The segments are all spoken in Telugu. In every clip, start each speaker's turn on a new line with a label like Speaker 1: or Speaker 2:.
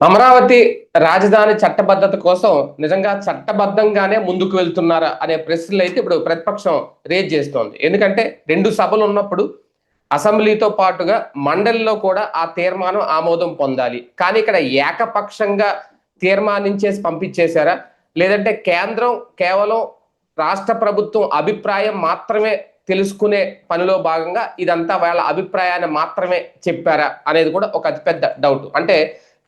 Speaker 1: అమరావతి రాజధాని చట్టబద్ధత కోసం నిజంగా చట్టబద్ధంగానే ముందుకు వెళ్తున్నారా అనే ప్రశ్నలు అయితే ఇప్పుడు ప్రతిపక్షం రేజ్ చేస్తోంది. ఎందుకంటే రెండు సభలు ఉన్నప్పుడు అసెంబ్లీతో పాటుగా మండలిలో కూడా ఆ తీర్మానం ఆమోదం పొందాలి. కానీ ఇక్కడ ఏకపక్షంగా తీర్మానించేసి పంపించేశారా, లేదంటే కేంద్రం కేవలం రాష్ట్ర ప్రభుత్వం అభిప్రాయం మాత్రమే తెలుసుకునే పనిలో భాగంగా ఇదంతా వాళ్ళ అభిప్రాయాన్ని మాత్రమే చెప్పారా అనేది కూడా ఒక అతిపెద్ద డౌట్. అంటే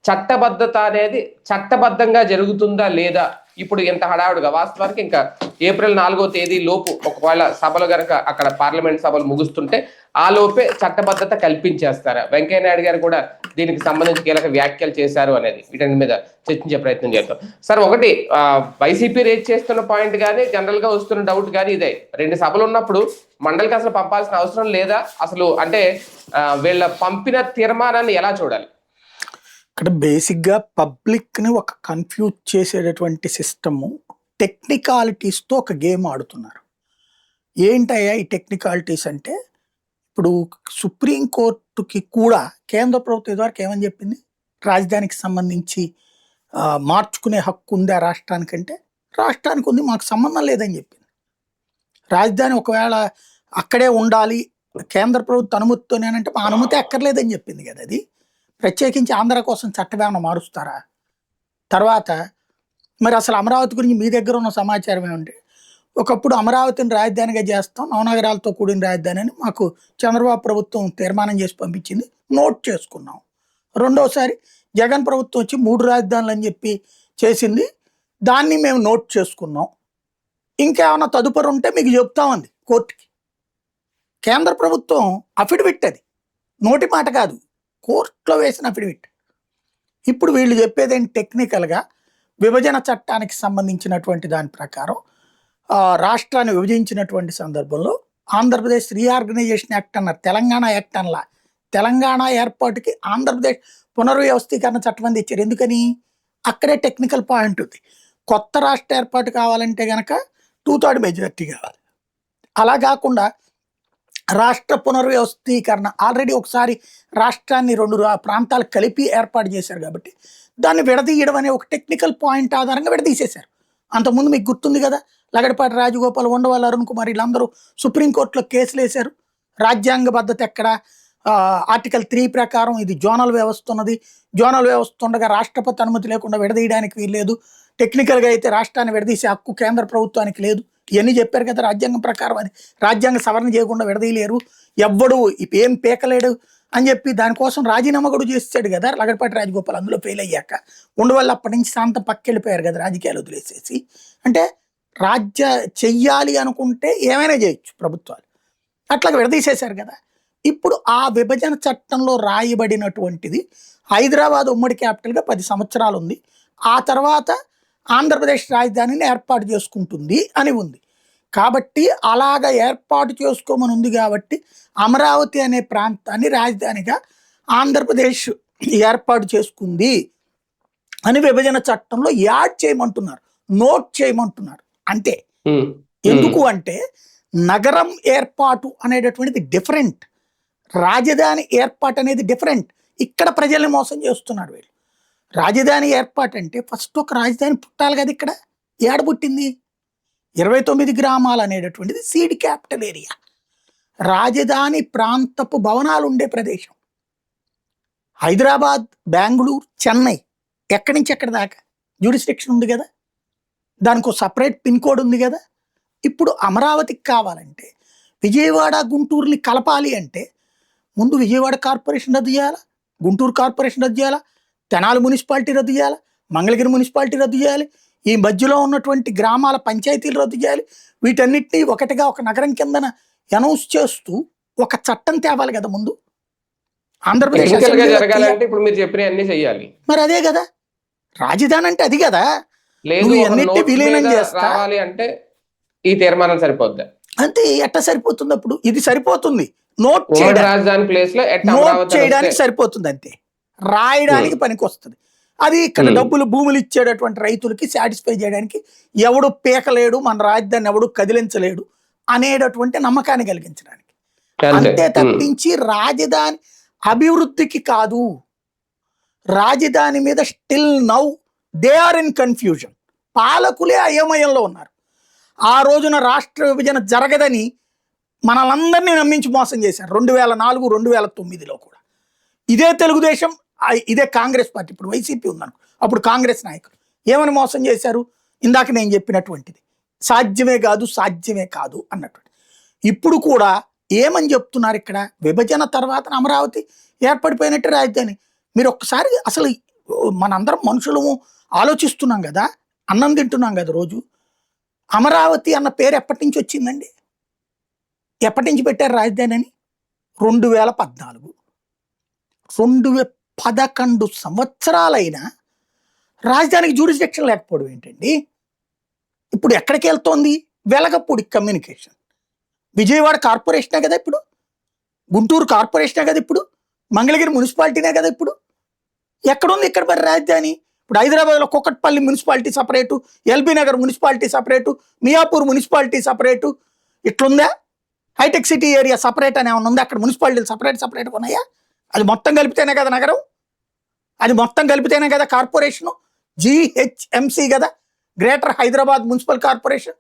Speaker 1: చట్టబద్ధత అనేది చట్టబద్ధంగా జరుగుతుందా లేదా, ఇప్పుడు ఇంత హడావుడిగా వాస్తవానికి ఇంకా ఏప్రిల్ 4వ తేదీ లోపు ఒకవేళ సభలు గనక అక్కడ పార్లమెంట్ సభలు ముగుస్తుంటే ఆ లోపే చట్టబద్ధత కల్పించేస్తారా? వెంకయ్య నాయుడు గారు కూడా దీనికి సంబంధించి కీలక వ్యాఖ్యలు చేశారు అనేది వీటి మీద చర్చించే ప్రయత్నం చేద్దాం. సార్, ఒకటి వైసీపీ రేజ్ చేస్తున్న పాయింట్ కానీ జనరల్ గా వస్తున్న డౌట్ కానీ ఇదే, రెండు సభలు ఉన్నప్పుడు మండలికి అసలు పంపాల్సిన అవసరం లేదా అసలు? అంటే వీళ్ళ పంపిన తీర్మానాన్ని ఎలా చూడాలి?
Speaker 2: ఇక్కడ బేసిక్గా పబ్లిక్ని ఒక కన్ఫ్యూజ్ చేసేటటువంటి సిస్టము టెక్నికాలిటీస్తో ఒక గేమ్ ఆడుతున్నారు. ఏంటయ్యా ఈ టెక్నికాలిటీస్ అంటే, ఇప్పుడు సుప్రీంకోర్టుకి కూడా కేంద్ర ప్రభుత్వం ఇదివరకు ఏమని చెప్పింది, రాజధానికి సంబంధించి మార్చుకునే హక్కు ఉందా రాష్ట్రానికంటే, రాష్ట్రానికి ఉంది, మాకు సంబంధం లేదని చెప్పింది. రాజధాని ఒకవేళ అక్కడే ఉండాలి కేంద్ర ప్రభుత్వ అనుమతితోనేనంటే మా అనుమతి అక్కర్లేదని చెప్పింది కదా. అది ప్రత్యేకించి ఆంధ్ర కోసం చట్టం ఏమైనా మారుస్తారా? తర్వాత మరి అసలు అమరావతి గురించి మీ దగ్గర ఉన్న సమాచారం ఏమంటే, ఒకప్పుడు అమరావతిని రాజధానిగా చేస్తాం, నవనగరాలతో కూడిన రాజధాని అని మాకు చంద్రబాబు ప్రభుత్వం తీర్మానం చేసి పంపించింది, నోట్ చేసుకున్నాం. రెండోసారి జగన్ ప్రభుత్వం వచ్చి 3 రాజధానులు అని చెప్పి చేసింది, దాన్ని మేము నోట్ చేసుకున్నాం. ఇంకేమైనా తదుపరి ఉంటే మీకు చెప్తామంది కోర్టుకి. కేంద్ర ప్రభుత్వం అఫిడవిట్, అది నోటి మాట కాదు, కోర్టులో వేసిన అఫిడవిట్. ఇప్పుడు వీళ్ళు చెప్పేది ఏంటి, టెక్నికల్గా విభజన చట్టానికి సంబంధించినటువంటి దాని ప్రకారం రాష్ట్రాన్ని విభజించినటువంటి సందర్భంలో ఆంధ్రప్రదేశ్ రీఆర్గనైజేషన్ యాక్ట్ అన్నారు, తెలంగాణ యాక్ట్ అనలా. తెలంగాణ ఏర్పాటుకి ఆంధ్రప్రదేశ్ పునర్వ్యవస్థీకరణ చట్టం అని తెచ్చారు. ఎందుకని? అక్కడే టెక్నికల్ పాయింట్ ఉంది. కొత్త రాష్ట్ర ఏర్పాటు కావాలంటే కనుక 2/3 మెజారిటీ కావాలి. అలా కాకుండా రాష్ట్ర పునర్వ్యవస్థీకరణ ఆల్రెడీ ఒకసారి రాష్ట్రాన్ని 2 ప్రాంతాలు కలిపి ఏర్పాటు చేశారు కాబట్టి దాన్ని విడదీయడం అనే ఒక టెక్నికల్ పాయింట్ ఆధారంగా విడదీసేశారు. అంతకుముందు మీకు గుర్తుంది కదా, లగడపాటి రాజగోపాల్, ఉండవల్లి అరుణ్ కుమార్ వీళ్ళందరూ సుప్రీంకోర్టులో కేసులు వేశారు. రాజ్యాంగబద్ధత ఎక్కడ, ఆర్టికల్ 3 ప్రకారం ఇది జోనల్ వ్యవస్థ ఉన్నది, జోనల్ వ్యవస్థ ఉండగా రాష్ట్రపతి అనుమతి లేకుండా విడదీయడానికి వీల్లేదు, టెక్నికల్గా అయితే రాష్ట్రాన్ని విడదీసే హక్కు కేంద్ర ప్రభుత్వానికి లేదు, ఇవన్నీ చెప్పారు కదా. రాజ్యాంగం ప్రకారం అది రాజ్యాంగ సవరణ చేయకుండా విడదీయలేరు, ఎవ్వడు ఏం పీకలేడు అని చెప్పి దానికోసం రాజీనామా కూడా చేసాడు కదా లగడపాటి రాజగోపాల్. అందులో ఫెయిల్ అయ్యాక ఉండవల్ల అప్పటి నుంచి శాంతం పక్కెళ్ళిపోయారు కదా, రాజకీయాలు వదిలేసేసి. అంటే చెయ్యాలి అనుకుంటే ఏమైనా చేయొచ్చు ప్రభుత్వాలు, అట్లాగే విడదీసేశారు కదా. ఇప్పుడు ఆ విభజన చట్టంలో రాయబడినటువంటిది హైదరాబాద్ ఉమ్మడి క్యాపిటల్గా 10 సంవత్సరాలు ఉంది, ఆ తర్వాత ఆంధ్రప్రదేశ్ రాజధానిని ఏర్పాటు చేసుకుంటుంది అని ఉంది. కాబట్టి అలాగ ఏర్పాటు చేసుకోమని ఉంది కాబట్టి అమరావతి అనే ప్రాంతాన్ని రాజధానిగా ఆంధ్రప్రదేశ్ ఏర్పాటు చేసుకుంది అని విభజన చట్టంలో యాడ్ చేయమంటున్నారు, నోట్ చేయమంటున్నారు. అంతే. ఎందుకు అంటే నగరం ఏర్పాటు అనేటటువంటిది డిఫరెంట్, రాజధాని ఏర్పాటు అనేది డిఫరెంట్. ఇక్కడ ప్రజల్ని మోసం చేస్తున్నారు వీళ్ళు. రాజధాని ఏర్పాటు అంటే ఫస్ట్ ఒక రాజధాని పుట్టాలి కదా. ఇక్కడ ఏడ పుట్టింది? 29 గ్రామాలు అనేటటువంటిది సీడ్ క్యాపిటల్ ఏరియా, రాజధాని ప్రాంతపు భవనాలు ఉండే ప్రదేశం. హైదరాబాద్, బెంగళూరు, చెన్నై ఎక్కడి నుంచి ఎక్కడి దాకా జ్యూరిస్డిక్షన్ ఉంది కదా, దానికి సపరేట్ పిన్ కోడ్ ఉంది కదా. ఇప్పుడు అమరావతికి కావాలంటే విజయవాడ, గుంటూరుని కలపాలి అంటే ముందు విజయవాడ కార్పొరేషన్ రద్దు చేయాలా, గుంటూరు కార్పొరేషన్ రద్దు చేయాలా, తెనాలి మున్సిపాలిటీ రద్దు చేయాలి, మంగళగిరి మున్సిపాలిటీ రద్దు చేయాలి, ఈ మధ్యలో ఉన్నటువంటి గ్రామాల పంచాయతీలు రద్దు చేయాలి. వీటన్నిటినీ ఒకటిగా ఒక నగరం కిందన అనౌన్స్ చేస్తూ ఒక చట్టం తేవాలి కదా ముందు. ఆంధ్రప్రదేశ్
Speaker 1: ఇప్పుడు మీరు చెప్పినవన్నీ చేయాలి.
Speaker 2: మరి అదే కదా రాజధాని అంటే, అది కదా. అన్నిటి విలీనం చేస్తావాలి
Speaker 1: అంటే ఈ తీర్మానం సరిపోద్ది
Speaker 2: అంతే. ఎట్లా సరిపోతుంది? అప్పుడు ఇది సరిపోతుంది, నోట్ చేయడానికి సరిపోతుంది అంతే, రాయడానికి పనికి వస్తుంది. అది ఇక్కడ డబ్బులు భూములు ఇచ్చేటటువంటి రైతులకి సాటిస్ఫై చేయడానికి ఎవడు పీకలేడు, మన రాజధాని ఎవడు కదిలించలేడు అనేటటువంటి నమ్మకాన్ని కలిగించడానికి అంతే తప్పించి రాజధాని అభివృద్ధికి కాదు. రాజధాని మీద still now they are in confusion. పాలకులే అయోమయంలో ఉన్నారు. ఆ రోజున రాష్ట్ర విభజన జరగదని మనలందరినీ నమ్మించి మోసం చేశారు 2004, 2009లో కూడా. ఇదే తెలుగుదేశం, ఇదే కాంగ్రెస్ పార్టీ, ఇప్పుడు వైసీపీ ఉందనుకో, అప్పుడు కాంగ్రెస్ నాయకులు ఏమని మోసం చేశారు? ఇందాక నేను చెప్పినటువంటిది, సాధ్యమే కాదు అన్నటువంటి. ఇప్పుడు కూడా ఏమని చెప్తున్నారు ఇక్కడ? విభజన తర్వాత అమరావతి ఏర్పడిపోయినట్టు రాజధాని. మీరు ఒక్కసారి అసలు మనందరం మనుషులము ఆలోచిస్తున్నాం కదా, అన్నం తింటున్నాం కదా రోజు. అమరావతి అన్న పేరు ఎప్పటి నుంచి వచ్చిందండి? ఎప్పటి నుంచి పెట్టారు రాజధాని అని? 2014. 11 సంవత్సరాలైనా రాజధానికి జ్యూరిస్డిక్షన్ లేకపోవడం ఏంటండి? ఇప్పుడు ఎక్కడికి వెళ్తోంది? వెలగపూడి కమ్యూనికేషన్. విజయవాడ కార్పొరేషనే కదా ఇప్పుడు, గుంటూరు కార్పొరేషనే కదా ఇప్పుడు, మంగళగిరి మున్సిపాలిటీనే కదా ఇప్పుడు. ఎక్కడుంది ఇక్కడ మరి రాజధాని? ఇప్పుడు హైదరాబాద్లో Kukatpally municipality separate, LB Nagar municipality separate, Miyapur municipality separate, ఇట్లుందా? హైటెక్ సిటీ ఏరియా సపరేట్ అని ఏమన్నా ఉందా? అక్కడ మున్సిపాలిటీలు సపరేట్గా ఉన్నాయా? అది మొత్తం కలిపితేనే కదా నగరం, అది మొత్తం కలిపితేనే కదా కార్పొరేషను. జిహెచ్ఎంసీ కదా, గ్రేటర్ హైదరాబాద్ మున్సిపల్ కార్పొరేషన్.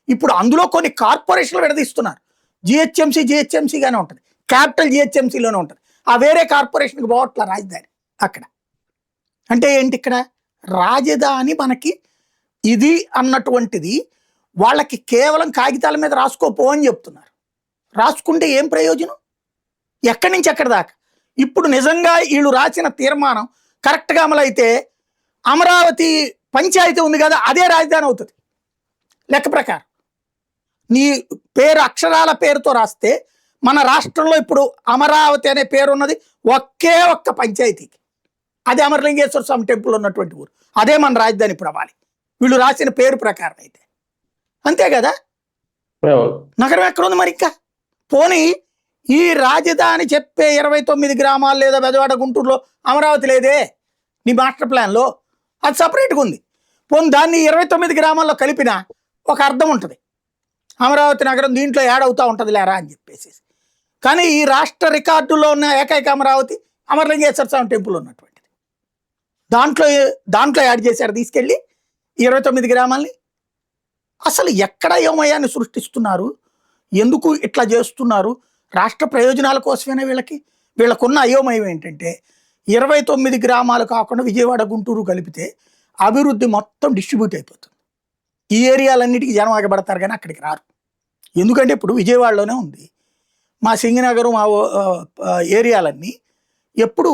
Speaker 2: ఇప్పుడు అందులో కొన్ని కార్పొరేషన్లు విడదీస్తున్నారు. జిహెచ్ఎంసీగానే ఉంటుంది, క్యాపిటల్ జిహెచ్ఎంసీలోనే ఉంటుంది. ఆ వేరే కార్పొరేషన్కి పోవట్ల రాజధాని అక్కడ. అంటే ఏంటి ఇక్కడ? రాజధాని మనకి ఇది అన్నటువంటిది వాళ్ళకి కేవలం కాగితాల మీద రాసుకోపో అని చెప్తున్నారు. రాసుకుంటే ఏం ప్రయోజనం? ఎక్కడి నుంచి ఎక్కడి దాకా? ఇప్పుడు నిజంగా వీళ్ళు రాసిన తీర్మానం కరెక్ట్గా అమలైతే అమరావతి పంచాయతీ ఉంది కదా, అదే రాజధాని అవుతుంది లెక్క ప్రకారం. నీ పేరు అక్షరాల పేరుతో రాస్తే మన రాష్ట్రంలో ఇప్పుడు అమరావతి అనే పేరు ఉన్నది ఒకే ఒక్క పంచాయతీకి, అది అమరలింగేశ్వర స్వామి టెంపుల్ ఉన్నటువంటి ఊరు. అదే మన రాజధాని ఇప్పుడు అవ్వాలి వీళ్ళు రాసిన పేరు ప్రకారం అయితే. అంతే కదా? నగరం ఎక్కడ ఉంది మరి ఇంకా? పోనీ ఈ రాజధాని చెప్పే 29 గ్రామాలు లేదా బెజవాడ గుంటూరులో అమరావతి లేదే నీ మాస్టర్ ప్లాన్లో, అది సపరేట్గా ఉంది. పోనీ దాన్ని 29 గ్రామాల్లో కలిపిన ఒక అర్థం ఉంటుంది, అమరావతి నగరం దీంట్లో యాడ్ అవుతూ ఉంటుంది లేరా అని చెప్పేసి. కానీ ఈ రాష్ట్ర రికార్డులో ఉన్న ఏకైక అమరావతి అమరలింగేశ్వర స్వామి టెంపుల్ ఉన్నటువంటిది. దాంట్లో యాడ్ చేశారు తీసుకెళ్ళి 29 గ్రామాల్ని. అసలు ఎక్కడ ఏమయాన్ని సృష్టిస్తున్నారు? ఎందుకు ఇట్లా చేస్తున్నారు? రాష్ట్ర ప్రయోజనాల కోసమేనా వీళ్ళకున్న అయోమయం ఏంటంటే 29 గ్రామాలు కాకుండా విజయవాడ గుంటూరు కలిపితే అభివృద్ధి మొత్తం డిస్ట్రిబ్యూట్ అయిపోతుంది. ఈ ఏరియాలన్నిటికీ జనం ఆగబడతారు కానీ అక్కడికి రారు. ఎందుకంటే ఇప్పుడు విజయవాడలోనే ఉంది, మా సింగనగరం, మా ఏరియాలన్నీ ఎప్పుడు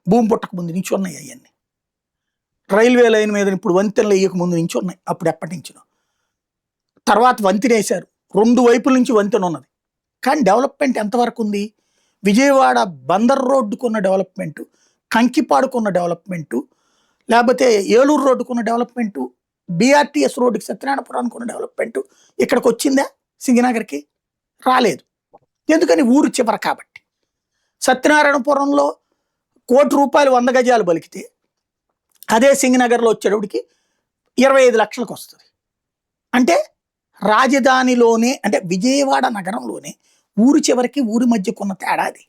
Speaker 2: భూమి పుట్టక ముందు నుంచి ఉన్నాయి. అవన్నీ రైల్వే లైన్ మీద ఇప్పుడు వంతెనలు వేయక ముందు నుంచి ఉన్నాయి, అప్పుడు ఎప్పటి నుంచినో. తర్వాత వంతెన వేశారు, 2 వైపుల నుంచి వంతెన ఉన్నది. కానీ డెవలప్మెంట్ ఎంతవరకు ఉంది? విజయవాడ బందర్ రోడ్డుకున్న డెవలప్మెంటు, కంకిపాడుకున్న డెవలప్మెంటు, లేకపోతే ఏలూరు రోడ్డుకున్న డెవలప్మెంటు, బీఆర్టీఎస్ రోడ్డుకి సత్యనారాయణపురానికి ఉన్న డెవలప్మెంటు ఇక్కడికి వచ్చిందా? సింగనగర్కి రాలేదు. ఎందుకని? ఊరు చివర కాబట్టి. సత్యనారాయణపురంలో ₹1,00,00,000 100 గజాలు బలికితే అదే సింగనగర్లో వచ్చేటప్పటికి 25 లక్షలకు వస్తుంది. అంటే రాజధానిలోనే, అంటే విజయవాడ నగరంలోనే ఊరి చివరికి ఊరి మధ్యకున్న తేడాది.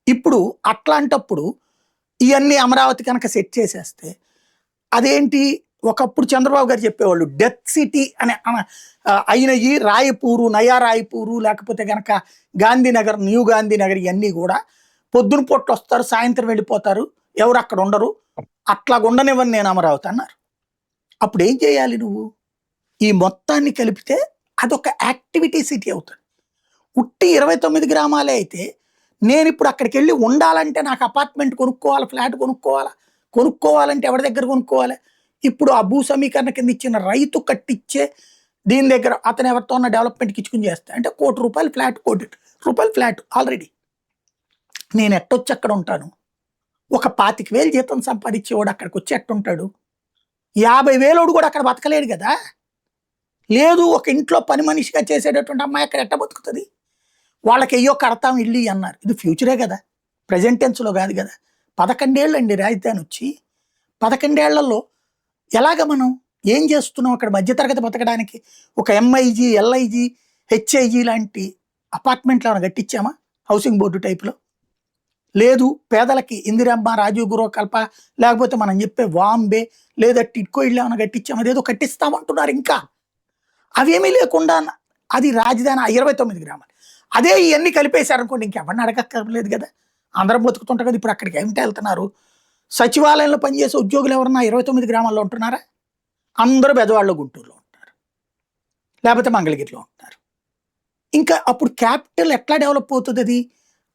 Speaker 2: ఇప్పుడు అట్లాంటప్పుడు ఇవన్నీ అమరావతి కనుక సెట్ చేసేస్తే అదేంటి? ఒకప్పుడు చంద్రబాబు గారు చెప్పేవాళ్ళు డెత్ సిటీ అనే అయినవి రాయపూరు, నయా రాయపూరు, లేకపోతే కనుక గాంధీనగర్, న్యూ గాంధీనగర్, ఇవన్నీ కూడా పొద్దున పొట్టు వస్తారు, సాయంత్రం వెళ్ళిపోతారు, ఎవరు అక్కడ ఉండరు, అట్లా ఉండనివ్వని నేను అమరావతి అన్నారు. అప్పుడు ఏం చేయాలి నువ్వు? ఈ మొత్తాన్ని కలిపితే అదొక యాక్టివిటీ సిటీ అవుతుంది. ఉట్టి 29 గ్రామాలే అయితే నేను ఇప్పుడు అక్కడికి వెళ్ళి ఉండాలంటే నాకు అపార్ట్మెంట్ కొనుక్కోవాలి, ఫ్లాట్ కొనుక్కోవాలంటే ఎవరి దగ్గర కొనుక్కోవాలి? ఇప్పుడు ఆ భూ సమీకరణ కింద ఇచ్చిన రైతు కట్టించే దీని దగ్గర అతను ఎవరితో ఉన్న డెవలప్మెంట్కి ఇచ్చుకుని చేస్తా అంటే ₹1,00,00,000 ఫ్లాట్, ₹1,00,00,000 ఫ్లాట్ ఆల్రెడీ. నేను ఎట్టొచ్చి అక్కడ ఉంటాను? ఒక 25,000 జీతం సంపాదించేవాడు అక్కడికి వచ్చి ఎట్టుంటాడు? 50,000 కూడా అక్కడ బతకలేడు కదా. లేదు, ఒక ఇంట్లో పని మనిషిగా చేసేటటువంటి అమ్మాయి అక్కడ ఎట్ట బతుకుతుంది? వాళ్ళకి అయ్యో కడతాం ఇల్లు అన్నారు. ఇది ఫ్యూచరే కదా, ప్రజెంట్ టెన్స్లో కాదు కదా. 11 ఏళ్ళు అండి రాజధాని వచ్చి. 11 ఏళ్లలో ఎలాగ మనం ఏం చేస్తున్నాం అక్కడ? మధ్యతరగతి బతకడానికి ఒక ఎంఐజీ, ఎల్ఐజీ, హెచ్ఐజీ లాంటి అపార్ట్మెంట్లు ఏమైనా కట్టించామా? హౌసింగ్ బోర్డు టైప్లో లేదు పేదలకి ఇందిరమ్మ, రాజీవ్ గృహకల్ప, లేకపోతే మనం చెప్పే వాంబే లేదా టిట్కో ఇళ్ళు ఏమైనా కట్టించాం, అదేదో కట్టిస్తామంటున్నారు. ఇంకా అవేమీ లేకుండా అది రాజధాని 29 గ్రామాలు. అదే ఇవన్నీ కలిపేశారనుకోండి ఇంకెవరిని అడగక్కర్లేదు కదా, అందరం బతుకుతుంటారు కదా. ఇప్పుడు అక్కడికి ఏమిటి వెళ్తున్నారు? సచివాలయంలో పనిచేసే ఉద్యోగులు ఎవరన్నా 29 గ్రామాల్లో ఉంటున్నారా? అందరూ బెజవాడలో, గుంటూరులో ఉంటున్నారు, లేకపోతే మంగళగిరిలో ఉంటున్నారు. ఇంకా అప్పుడు క్యాపిటల్ ఎట్లా డెవలప్ అవుతుంది? అది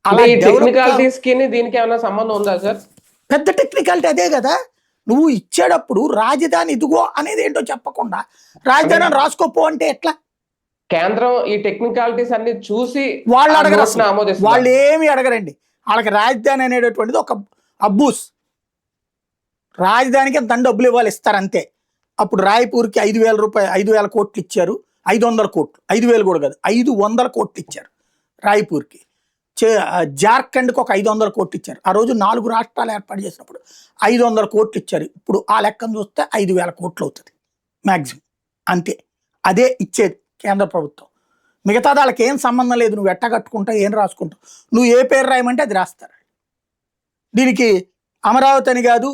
Speaker 1: అంటే
Speaker 2: అలా
Speaker 1: ఈ
Speaker 2: డెవలప్
Speaker 1: టెక్నికాలిటీస్ కి దీనికి ఏమైనా సంబంధం ఉందా సార్?
Speaker 2: పెద్ద టెక్నికాలిటీ అదే కదా. నువ్వు ఇచ్చేటప్పుడు రాజధాని ఇదిగో అనేది ఏంటో చెప్పకుండా రాజధాని అని రాసుకోపో అంటే ఎట్లా?
Speaker 1: కేంద్రం ఈ టెక్నికాలిటీస్ అన్ని చూసి
Speaker 2: వాళ్ళు
Speaker 1: ఆ
Speaker 2: అడగరు
Speaker 1: నోట్ని
Speaker 2: అసలు,
Speaker 1: ఆమోదిస్తుందా?
Speaker 2: వాళ్ళు ఏమి అడగరండి. వాళ్ళకి రాజధాని అనేటటువంటిది ఒక అబ్బూస్. రాజధానికి అంత డబ్బులు ఇవ్వాలి, ఇస్తారు అంతే. అప్పుడు రాయ్పూర్కి 5,000 రూపాయలు, 5,000 కోట్లు ఇచ్చారు. 500 కోట్లు, 5,000 కూడా కాదు, 500 కోట్లు ఇచ్చారు రాయ్పూర్కి. జార్ఖండ్కి ఒక 500 కోట్లు ఇచ్చారు. ఆ రోజు 4 రాష్ట్రాలు ఏర్పాటు చేసినప్పుడు 500 కోట్లు ఇచ్చారు. ఇప్పుడు ఆ లెక్కను చూస్తే 5,000 కోట్లు అవుతుంది మ్యాక్సిమం, అంతే. అదే ఇచ్చేది కేంద్ర ప్రభుత్వం. మిగతా వాళ్ళకి ఏం సంబంధం లేదు. నువ్వు ఎట్ట కట్టుకుంటావు, ఏం రాసుకుంటావు, నువ్వు ఏ పేరు రాయమంటే అది రాస్తారు. దీనికి అమరావతి అని కాదు,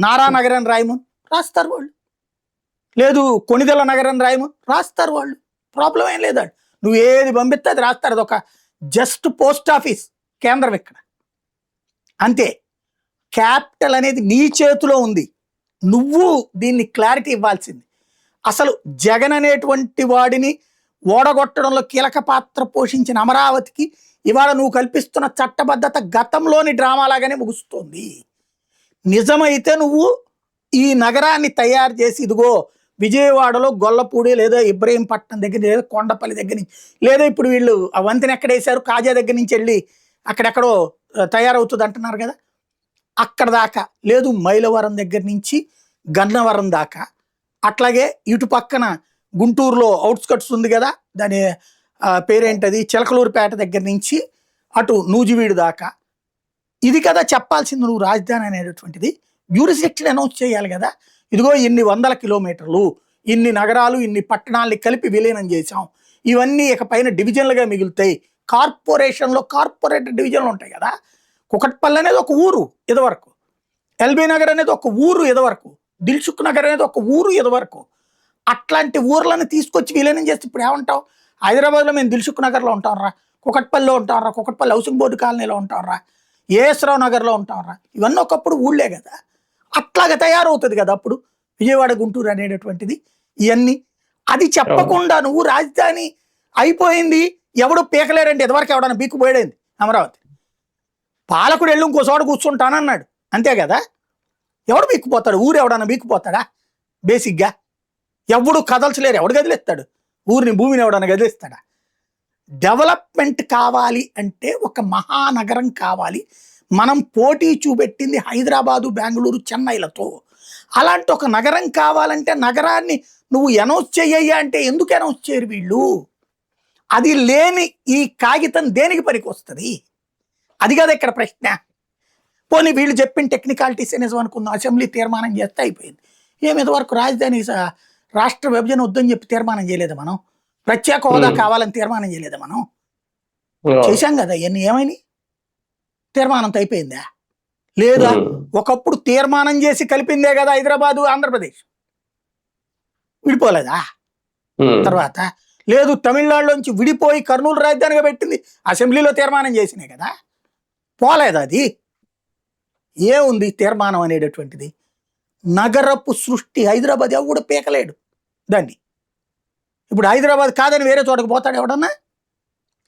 Speaker 2: నారానగర్ అని రాయము రాస్తారు వాళ్ళు, లేదు కొణిదెల నగరం రాయము రాస్తారు వాళ్ళు. ప్రాబ్లం ఏం లేదండి. నువ్వు ఏది పంపిస్తే అది రాస్తారు. అది ఒక జస్ట్ పోస్ట్ ఆఫీస్ కేంద్రం ఇక్కడ, అంతే. క్యాపిటల్ అనేది నీ చేతిలో ఉంది, నువ్వు దీన్ని క్లారిటీ ఇవ్వాల్సింది. అసలు జగన్ అనేటువంటి వాడిని ఓడగొట్టడంలో కీలక పాత్ర పోషించిన అమరావతికి ఇవాళ నువ్వు కల్పిస్తున్న చట్టబద్ధత గతంలోని డ్రామాలాగానే ముగుస్తుంది. నిజమైతే నువ్వు ఈ నగరాన్ని తయారు చేసి ఇదిగో విజయవాడలో గొల్లపూడి లేదా ఇబ్రహీంపట్నం దగ్గర లేదా కొండపల్లి దగ్గర నుంచి, లేదా ఇప్పుడు వీళ్ళు ఆ వంతెన ఎక్కడేశారు కాజా దగ్గర నుంచి వెళ్ళి అక్కడెక్కడో తయారవుతుంది అంటున్నారు కదా, అక్కడ దాకా, లేదు మైలవరం దగ్గర నుంచి గన్నవరం దాకా, అట్లాగే ఇటు పక్కన గుంటూరులో అవుట్స్కట్స్ ఉంది కదా, దాని పేరేంటది, చిలకలూరుపేట దగ్గర నుంచి అటు నూజివీడు దాకా. ఇది కదా చెప్పాల్సింది నువ్వు రాజధాని అనేటటువంటిది. జ్యూరిస్డిక్షన్ అనౌన్స్ చేయాలి కదా. ఇదిగో ఇన్ని 100 కిలోమీటర్లు, ఇన్ని నగరాలు, ఇన్ని పట్టణాలని కలిపి విలీనం చేశాం, ఇవన్నీ ఇకపైన డివిజన్లుగా మిగులుతాయి. కార్పొరేషన్లో కార్పొరేట్ డివిజన్లు ఉంటాయి కదా. కుకట్పల్లి అనేది ఒక ఊరు ఇదివరకు, ఎల్బీ నగర్ అనేది ఒక ఊరు ఇదివరకు, దిల్సుఖ్ నగర్ అనేది ఒక ఊరు ఇదివరకు. అట్లాంటి ఊర్లను తీసుకొచ్చి విలీనం చేస్తే ఇప్పుడు ఏమంటావు? హైదరాబాద్లో మేము దిల్సుఖ్ నగర్లో ఉంటాం రా, కుకట్పల్లిలో ఉంటాం రా, కుకట్పల్లి హౌసింగ్ బోర్డు కాలనీలో ఉంటాం రా, ఏఎస్ రావు నగర్లో ఉంటాం రా. ఇవన్నీ ఒకప్పుడు ఊళ్ళే కదా. అట్లాగా తయారవుతుంది కదా అప్పుడు విజయవాడ, గుంటూరు అనేటటువంటిది. ఇవన్నీ అది చెప్పకుండా నువ్వు రాజధాని అయిపోయింది, ఎవడు పీకలేరండి. ఎదవరకు ఎవడన్నా పీక్కుపోయాడేంది అమరావతి? పాలకుడు వెళ్ళి ఇంకో చోట కూర్చుంటానన్నాడు, అంతే కదా. ఎవడు పీక్కుపోతాడు? ఊరు ఎవడన్నా పీక్కుపోతాడా? బేసిక్గా ఎవడు కదల్చలేరు. ఎవడు కదిలిస్తాడు ఊరిని, భూమిని ఎవడన్నా కదిలిస్తాడా? డెవలప్మెంట్ కావాలి అంటే ఒక మహానగరం కావాలి. మనం పోటీ చూపెట్టింది హైదరాబాదు, బెంగళూరు, చెన్నైలతో. అలాంటి ఒక నగరం కావాలంటే నగరాన్ని నువ్వు అనౌన్స్ చెయ్యా అంటే ఎందుకు అనౌన్స్ చేయరు వీళ్ళు? అది లేని ఈ కాగితం దేనికి పనికి వస్తుంది? అది కదా ఇక్కడ ప్రశ్న. పోనీ వీళ్ళు చెప్పిన టెక్నికాలిటీస్ నిజం అనుకుందాం, అసెంబ్లీ తీర్మానం చేస్తే అయిపోయింది. ఏమిది వరకు రాజధాని రాష్ట్ర విభజన వద్దని చెప్పి తీర్మానం చేయలేదు మనం, ప్రత్యేక హోదా కావాలని తీర్మానం చేయలేదు మనం, చేశాం కదా. ఇవన్నీ ఏమైనా తీర్మానంతో అయిపోయిందా? లేదా ఒకప్పుడు తీర్మానం చేసి కలిపిందే కదా హైదరాబాదు, ఆంధ్రప్రదేశ్, విడిపోలేదా? తర్వాత లేదు తమిళనాడులోంచి విడిపోయి కర్నూలు రాజధానిగా పెట్టింది అసెంబ్లీలో తీర్మానం చేసినే కదా, పోలేదా? అది ఏముంది తీర్మానం అనేటటువంటిది? నగరపు సృష్టి హైదరాబాద్ ఎవడు పీకలేడు దాన్ని. ఇప్పుడు హైదరాబాద్ కాదని వేరే చోటకు పోతాడు ఎవడన్నా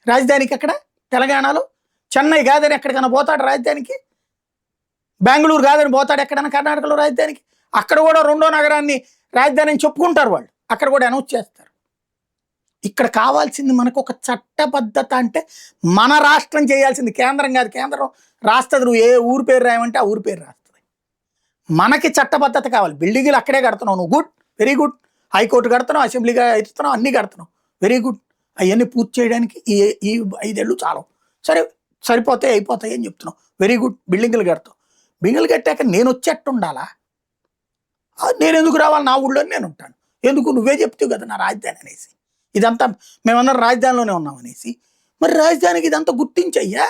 Speaker 2: రాజధానికి? అక్కడ తెలంగాణలో చెన్నై కాదని ఎక్కడికైనా పోతాడు రాజధానికి? బెంగళూరు కాదని పోతాడు ఎక్కడైనా కర్ణాటకలో రాజధానికి? అక్కడ కూడా రెండో నగరాన్ని రాజధాని అని చెప్పుకుంటారు వాళ్ళు, అక్కడ కూడా అనౌన్స్ చేస్తారు. ఇక్కడ కావాల్సింది మనకు ఒక చట్టబద్ధత. అంటే మన రాష్ట్రం చేయాల్సింది, కేంద్రం కాదు. కేంద్రం రాస్తుంది, నువ్వు ఏ ఊరు పేరు రాయమంటే ఆ ఊరు పేరు రాస్తుంది. మనకి చట్టబద్ధత కావాలి. బిల్డింగ్లు అక్కడే కడుతున్నావు నువ్వు, గుడ్, వెరీ గుడ్. హైకోర్టు కడుతున్నావు, అసెంబ్లీగా ఇస్తున్నావు, అన్నీ కడుతున్నావు, వెరీ గుడ్. అవన్నీ పూర్తి చేయడానికి ఈ 5 ఏళ్ళు చాలు, సరే సరిపోతాయి అయిపోతాయి అని చెప్తున్నావు, వెరీ గుడ్. బిల్డింగ్లు కడతావు, బిల్డింగ్లు కట్టాక నేను వచ్చేట్టు ఉండాలా? నేను ఎందుకు రావాలి? నా ఊళ్ళో నేను ఉంటాను. ఎందుకు? నువ్వే చెప్తావు కదా నా రాజధాని అనేసి, ఇదంతా మేమందరం రాజధానిలోనే ఉన్నాం అనేసి. మరి రాజధానికి ఇదంతా గుర్తించయ్యా.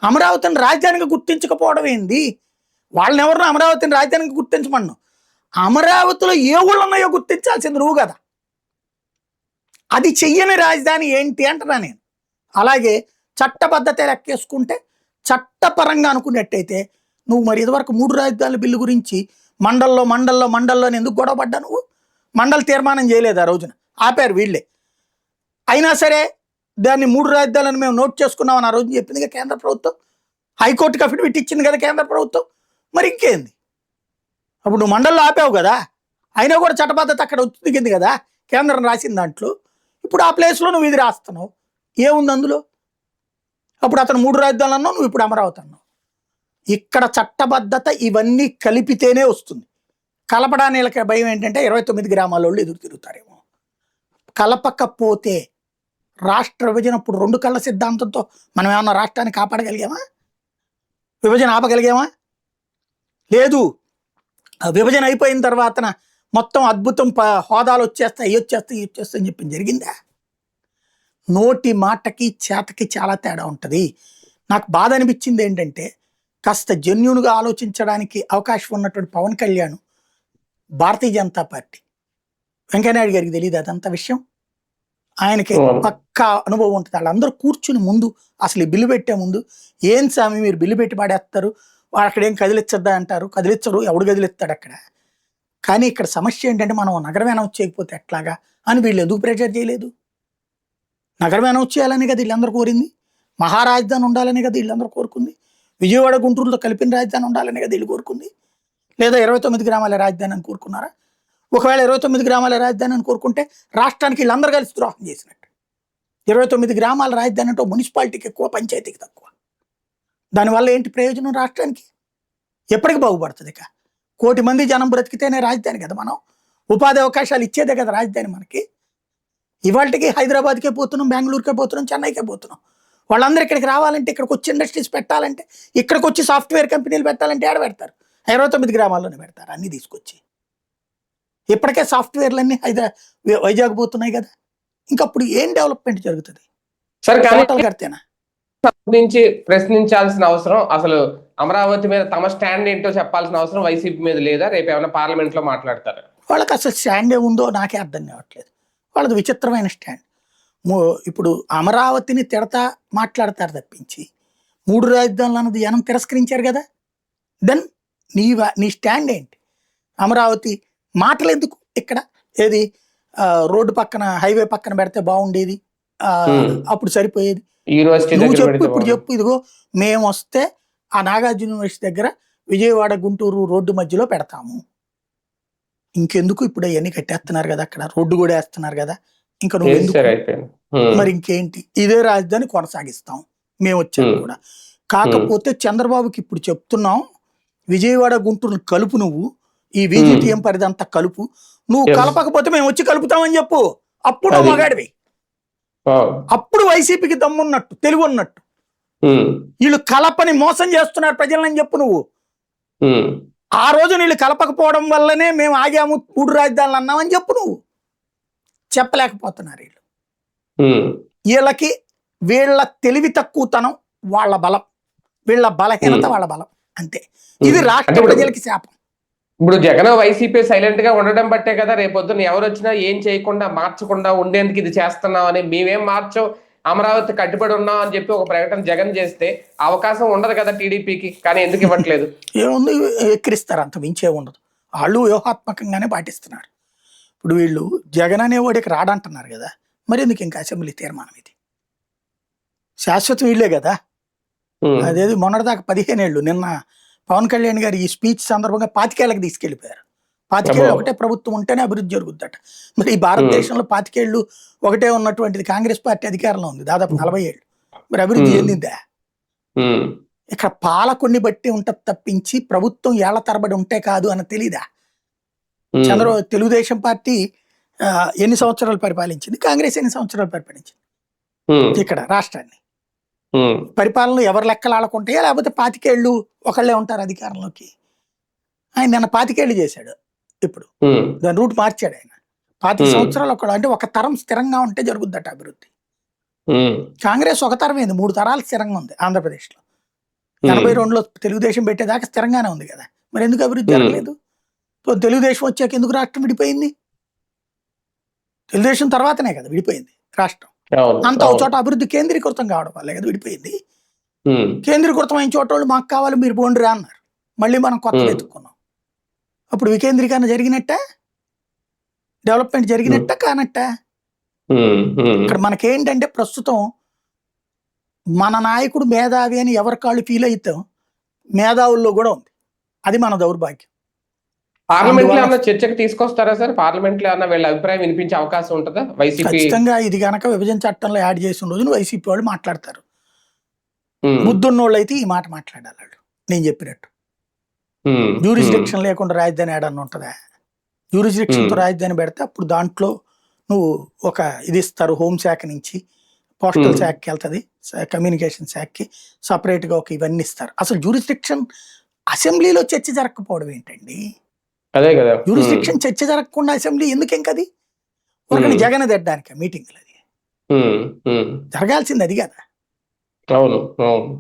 Speaker 2: అమరావతిని రాజధానిగా గుర్తించకపోవడం ఏంది? వాళ్ళని ఎవరినో అమరావతిని రాజధానిగా గుర్తించమన్ను. అమరావతిలో ఏ ఊళ్ళు ఉన్నాయో గుర్తించాల్సింది నువ్వు కదా. అది చెయ్యని రాజధాని ఏంటి అంటున్నా నేను. అలాగే చట్టబద్ధత లెక్కేసుకుంటే చట్టపరంగా అనుకున్నట్టయితే నువ్వు మరి ఇదివరకు 3 రాజధానుల బిల్లు గురించి మండల్లో ఎందుకు గొడవపడ్డా నువ్వు? మండలి తీర్మానం చేయలేదు ఆ రోజున, ఆపారు వీళ్ళే. అయినా సరే దాన్ని 3 రాజధానులను మేము నోట్ చేసుకున్నామని ఆ రోజున చెప్పింది కదా కేంద్ర ప్రభుత్వం. హైకోర్టుకి అఫిడవిట్ ఇచ్చింది కదా కేంద్ర ప్రభుత్వం. మరి ఇంకేంది? అప్పుడు నువ్వు మండల్లో ఆపావు కదా, అయినా కూడా చట్టబద్ధత అక్కడ దిగింది కదా కేంద్రం రాసిన దాంట్లో. ఇప్పుడు ఆ ప్లేస్లో నువ్వు ఇది రాస్తున్నావు, ఏముంది అందులో? అప్పుడు అతను 3 రాజధానులు అన్నావు, నువ్వు ఇప్పుడు అమరావతి అన్నావు. ఇక్కడ చట్టబద్ధత ఇవన్నీ కలిపితేనే వస్తుంది. కలపడానికి భయం ఏంటంటే 29 గ్రామాల వాళ్ళు ఎదురు తిరుగుతారేమో. కలపకపోతే రాష్ట్ర విభజన ఇప్పుడు 2 కళ్ళ సిద్ధాంతంతో మనం ఏమన్నా రాష్ట్రాన్ని కాపాడగలిగామా? విభజన ఆపగలిగామా? లేదు. ఆ విభజన అయిపోయిన తర్వాత మొత్తం అద్భుతం హోదాలు వచ్చేస్తాయి, ఇవి వచ్చేస్తాయి అని చెప్పి జరిగిందా? నోటి మాటకి చేతకి చాలా తేడా ఉంటుంది. నాకు బాధ అనిపించింది ఏంటంటే కాస్త జెన్యూన్గా ఆలోచించడానికి అవకాశం ఉన్నటువంటి పవన్ కళ్యాణ్, భారతీయ జనతా పార్టీ, వెంకయ్యనాయుడు గారికి తెలియదు అదంతా విషయం. ఆయనకి పక్కా అనుభవం ఉంటుంది. వాళ్ళందరూ కూర్చుని ముందు అసలు ఈ బిల్లు పెట్టే ముందు, ఏం స్వామి మీరు బిల్లు పెట్టి పాడేస్తారు, వాడు అక్కడ ఏం కదిలిచ్చద్దా అంటారు. కదిలిచ్చరు, ఎవడు కదిలిస్తాడు అక్కడ. కానీ ఇక్కడ సమస్య ఏంటంటే మనం నగరం అనౌన్స్ చేయకపోతే ఎట్లాగా అని వీళ్ళు ఎందుకు ప్రెషర్ చేయలేదు? నగరం అనౌన్స్ చేయాలని కదా వీళ్ళందరూ కోరింది. మహారాజధాని ఉండాలని కదా వీళ్ళందరూ కోరుకుంది. విజయవాడ గుంటూరుతో కలిపిన రాజధాని ఉండాలని కదా వీళ్ళు కోరుకుంది. లేదా 29 గ్రామాల రాజధాని అని కోరుకున్నారా? ఒకవేళ 29 గ్రామాల రాజధాని అని కోరుకుంటే రాష్ట్రానికి వీళ్ళందరూ కలిసి ద్రోహం చేసినట్టు. 29 గ్రామాల రాజధాని అంటే మున్సిపాలిటీకి ఎక్కువ, పంచాయతీకి తక్కువ. దానివల్ల ఏంటి ప్రయోజనం రాష్ట్రానికి? ఎప్పటికి బాగుపడుతుంది? ఇక 1 కోటి మంది జనం బ్రతికితేనే రాజధాని కదా. మనం ఉపాధి అవకాశాలు ఇచ్చేదే కదా రాజధాని మనకి. ఇవాళకి హైదరాబాద్కే పోతున్నాం, బెంగళూరుకే పోతున్నాం, చెన్నైకే పోతున్నాం. వాళ్ళందరూ ఇక్కడికి రావాలంటే, ఇక్కడికి వచ్చి ఇండస్ట్రీస్ పెట్టాలంటే, ఇక్కడికి వచ్చి సాఫ్ట్వేర్ కంపెనీలు పెట్టాలంటే ఏడ పెడతారు? 29 గ్రామాల్లోనే పెడతారు అన్నీ తీసుకొచ్చి. ఇప్పటికే సాఫ్ట్వేర్లన్నీ వైజాగ్ పోతున్నాయి కదా. ఇంకప్పుడు ఏం డెవలప్మెంట్ జరుగుతుంది?
Speaker 1: సరే,
Speaker 2: టోటల్ కడితేనా?
Speaker 1: నుంచి ప్రశ్నించాల్సిన అవసరం, అసలు అమరావతి మీద తమ స్టాండ్ ఏంటో చెప్పాల్సిన అవసరం వైసీపీ మీద లేదా? రేపు ఏమైనా పార్లమెంట్ లో మాట్లాడతారా?
Speaker 2: వాళ్ళకి అసలు స్టాండ్ ఏముందో నాకే అర్థం కావట్లేదు. వాళ్ళది విచిత్రమైన స్టాండ్. ఇప్పుడు అమరావతిని తిడతా మాట్లాడతారు తప్పించి 3 రాజధానులు అన్నది జనం తిరస్కరించారు కదా. దెన్ నీ స్టాండ్ ఏంటి? అమరావతి మాటలు ఎందుకు ఇక్కడ? ఏది రోడ్డు పక్కన, హైవే పక్కన పెడితే బాగుండేది, అప్పుడు సరిపోయేది. నువ్వు చెప్పు, ఇప్పుడు చెప్పు. ఇదిగో మేము వస్తే ఆ నాగార్జున యూనివర్సిటీ దగ్గర విజయవాడ గుంటూరు రోడ్డు మధ్యలో పెడతాము. ఇంకెందుకు? ఇప్పుడు అవన్నీ కట్టేస్తున్నారు కదా, అక్కడ రోడ్డు కూడా వేస్తున్నారు కదా. ఇంకా నువ్వు ఎందుకు? మరి ఇంకేంటి? ఇదే రాజధాని కొనసాగిస్తాం మేము వచ్చాము కూడా. కాకపోతే చంద్రబాబుకి ఇప్పుడు చెప్తున్నాం, విజయవాడ గుంటూరు కలుపు, నువ్వు ఈ VGTM పరిధి అంతా కలుపు. నువ్వు కలపకపోతే మేము వచ్చి కలుపుతామని చెప్పు. అప్పుడు మగాడివి. అప్పుడు వైసీపీకి దమ్మున్నట్టు, తెలివి ఉన్నట్టు. వీళ్ళు కలపని మోసం చేస్తున్నారు ప్రజలని చెప్పు నువ్వు. ఆ రోజు వీళ్ళు కలపకపోవడం వల్లనే మేము ఆగాము, 3 రాజధానులు అన్నామని చెప్పు నువ్వు. చెప్పలేకపోతున్నారు వీళ్ళు. వీళ్ళకి వీళ్ళ తెలివి తక్కువతనం వాళ్ళ బలం, వీళ్ళ బలహీనత వాళ్ళ బలం, అంతే. ఇది రాష్ట్ర ప్రజలకి శాపం.
Speaker 1: ఇప్పుడు జగన్ వైసీపీ సైలెంట్ గా ఉండడం బట్టే కదా రేపొద్దున ఎవరు వచ్చినా ఏం చేయకుండా, మార్చకుండా ఉండేందుకు ఇది చేస్తున్నాం అని, మేమేం మార్చో అమరావతి కట్టుబడి ఉన్నాం అని చెప్పి ఒక ప్రకటన జగన్ చేస్తే అవకాశం ఉండదు కదా టీడీపీకి. కానీ ఎందుకు ఇవ్వట్లేదు?
Speaker 2: ఏముంది, ఎక్కిరిస్తారు, అంత మించే ఉండదు. వాళ్ళు వ్యూహాత్మకంగానే పాటిస్తున్నారు. ఇప్పుడు వీళ్ళు జగన్ అనేవాడికి రాడంటున్నారు కదా, మరి ఎందుకు ఇంకా అసెంబ్లీ తీర్మానం? ఇది శాశ్వతం వీళ్ళే కదా. అదేది మొన్నటిదాకా 15 ఏళ్ళు. నిన్న పవన్ కళ్యాణ్ గారు ఈ స్పీచ్ సందర్భంగా 25 ఏళ్ళకి తీసుకెళ్లిపోయారు. 25 ఏళ్ళు ఒకటే ప్రభుత్వం ఉంటేనే అభివృద్ధి జరుగుద్దట. మరి ఈ భారతదేశంలో 25 ఏళ్ళు ఒకటే ఉన్నటువంటిది కాంగ్రెస్ పార్టీ అధికారంలో ఉంది దాదాపు 40 ఏళ్ళు. మరి అభివృద్ధి చెందిందా? ఇక్కడ పాలకుడిని బట్టి ఉంటది తప్పించి ప్రభుత్వం ఏళ్ల తరబడి ఉంటే కాదు అని తెలీదా? తెలుగుదేశం పార్టీ ఎన్ని సంవత్సరాలు పరిపాలించింది, కాంగ్రెస్ ఎన్ని సంవత్సరాలు పరిపాలించింది ఇక్కడ రాష్ట్రాన్ని? పరిపాలనలో ఎవరు లెక్కలు ఆడుకుంటాయా, లేకపోతే 25 ఏళ్ళు ఒకళ్ళే ఉంటారు అధికారంలోకి? ఆయన నిన్న 25 ఏళ్ళు చేశాడు, ఇప్పుడు దాని రూట్ మార్చాడు ఆయన. 25 సంవత్సరాలు ఒకళ్ళు, అంటే ఒక తరం స్థిరంగా ఉంటే జరుగుద్దట అభివృద్ధి. కాంగ్రెస్ ఒక తరం ఏంది, 3 తరాలు స్థిరంగా ఉంది ఆంధ్రప్రదేశ్లో. 82లో తెలుగుదేశం పెట్టేదాకా స్థిరంగానే ఉంది కదా, మరి ఎందుకు అభివృద్ధి జరగలేదు? సో తెలుగుదేశం వచ్చాక ఎందుకు రాష్ట్రం విడిపోయింది? తెలుగుదేశం తర్వాతనే కదా విడిపోయింది రాష్ట్రం. అంత ఒక చోట అభివృద్ధి కేంద్రీకృతం కావడం వల్లే కదా విడిపోయింది. కేంద్రీకృతం అయిన చోట వాళ్ళు మాకు కావాలి మీరు బోండ్రా అన్నారు, మళ్ళీ మనం కొత్త వెతుక్కున్నాం. అప్పుడు వికేంద్రీకరణ జరిగినట్ట, డెవలప్మెంట్ జరిగినట్ట కానట్ట? ఇక్కడ మనకేంటంటే ప్రస్తుతం మన నాయకుడు మేధావి అని ఎవరి కాళ్ళు ఫీల్ అవుతాం, మేధావుల్లో కూడా ఉంది. అది మన దౌర్భాగ్యం.
Speaker 1: పార్లమెంట్ లో ఏమన్నా చర్చకు తీసుకొస్తారా సార్? పార్లమెంట్ లో ఏమన్నా వీళ్ళ అభిప్రాయం వినిపించే అవకాశం ఉంటుందా? వైసీపీ
Speaker 2: ఖచ్చితంగా ఇది గనక విభజన చట్టంలో యాడ్ చేసిన రోజున వైసీపీ వాళ్ళు మాట్లాడతారు. ముద్దున్నోళ్ళు అయితే ఈ మాట మాట్లాడాలి వాళ్ళు. నేను చెప్పినట్టు జ్యూరిస్డిక్షన్ లేకుండా రాజధాని ఏడన్నా ఉంటుందా? జ్యూరిస్డిక్షన్ తో రాజధాని పెడితే అప్పుడు దాంట్లో నువ్వు ఒక ఇది ఇస్తారు, హోంశాఖ నుంచి పోస్టల్ శాఖకి వెళ్తుంది, కమ్యూనికేషన్ శాఖకి సపరేట్ గా ఒక ఇవన్నీ ఇస్తారు. అసలు జ్యూరిస్డిక్షన్ అసెంబ్లీలో చర్చ జరగకపోవడం ఏంటండి?
Speaker 1: అదే కదా,
Speaker 2: జ్యూరిస్డిక్షన్ చర్చ జరగకుండా అసెంబ్లీ ఎందుకు ఇంకది? ఒకరిని జగన్ తెడ్డానికి మీటింగ్ అది జరగాల్సింది అది కదా.
Speaker 1: అవును అవును.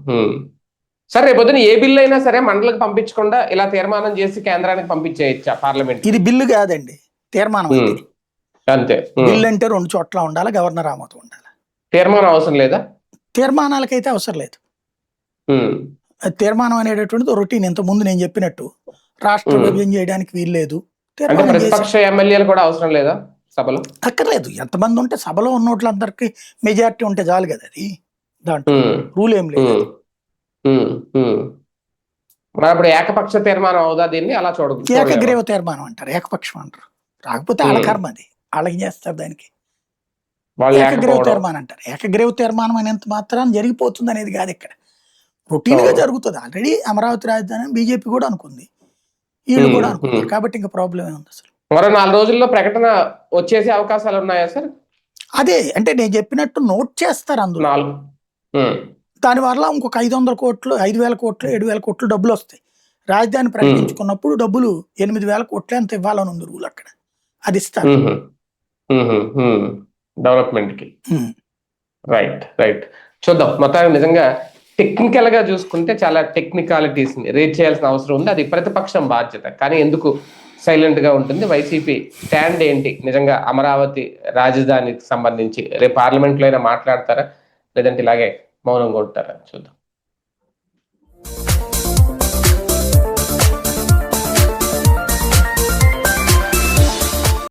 Speaker 1: సరే రేపొద్దున ఏ బిల్లు అయినా సరే మండలికి పంపించకుండా ఇలా తీర్మానం చేసి కేంద్రానికి పంపించేయచ్చా పార్లమెంట్?
Speaker 2: ఇది బిల్లు కాదండి, తీర్మానం.
Speaker 1: అంతే.
Speaker 2: బిల్లు అంటే 2 చోట్ల ఉండాలి, గవర్నర్ ఆమోదం ఉండాలి.
Speaker 1: తీర్మానం అవసరం లేదా?
Speaker 2: తీర్మానాలకైతే అవసరం లేదు. తీర్మానం అనేటటువంటిది రొటీన్. ఇంత ముందు నేను చెప్పినట్టు రాష్ట్ర విభజన చేయడానికి వీలు లేదు.
Speaker 1: ప్రతిపక్ష ఎమ్మెల్యేలు కూడా అవసరం లేదా సభలో?
Speaker 2: అక్కర్లేదు. ఎంతమంది ఉంటే సభలో ఉన్నోట్లందరికీ మెజారిటీ ఉంటే చాలు కదా, అది దాంట్లో రూల్ ఏం లేదు.
Speaker 1: మరి అప్పుడు ఏకపక్ష తీర్మానం అవుదా? దీన్ని అలా చూడదు,
Speaker 2: ఏకగ్రీవ తీర్మానం అంటారు, ఏకపక్షం అంటారు. రాకపోతే వాళ్ళ కర్మ, అది వాళ్ళకి చేస్తారు. దానికి ఏకగ్రీవ తీర్మానం అంటారు. ఏకగ్రీవ తీర్మానం అనేంత మాత్రాన్ని జరిగిపోతుంది అనేది కాదు, ఇక్కడ రొటీన్ గా జరుగుతుంది. ఆల్రెడీ అమరావతి రాజధాని బీజేపీ కూడా అనుకుంది, వీళ్ళు కూడా అనుకున్నారు. కాబట్టి ఇంకా ప్రాబ్లం ఏముంది అసలు?
Speaker 1: మరో 4 రోజుల్లో ప్రకటన వచ్చేసే అవకాశాలు ఉన్నాయా సార్?
Speaker 2: అదే అంటే నేను చెప్పినట్టు నోట్ చేస్తారు అందులో. దానివల్ల ఇంకొక 500 కోట్లు, 5,000 కోట్లు, 7,000 కోట్లు డబ్బులు వస్తాయి. రాజధాని ప్రకటించుకున్నప్పుడు డబ్బులు 8,000 కోట్లు ఎంత ఇవ్వాలని ఉంది రూల్ అక్కడ, అది ఇస్తారు
Speaker 1: డెవలప్మెంట్ కి. రైట్. చూద్దాం. మొత్తానికి నిజంగా టెక్నికల్ గా చూసుకుంటే చాలా టెక్నికాలిటీస్ ని రేట్ చేయాల్సిన అవసరం ఉంది. అది ప్రతిపక్షం బాధ్యత. కానీ ఎందుకు సైలెంట్ గా ఉంటుంది? వైసీపీ స్టాండ్ ఏంటి? నిజంగా అమరావతి రాజధానికి సంబంధించి రేపు పార్లమెంట్ లో అయినా మాట్లాడతారా, లేదంటే ఇలాగే మౌనంగా ఉంటారా? చూద్దాం.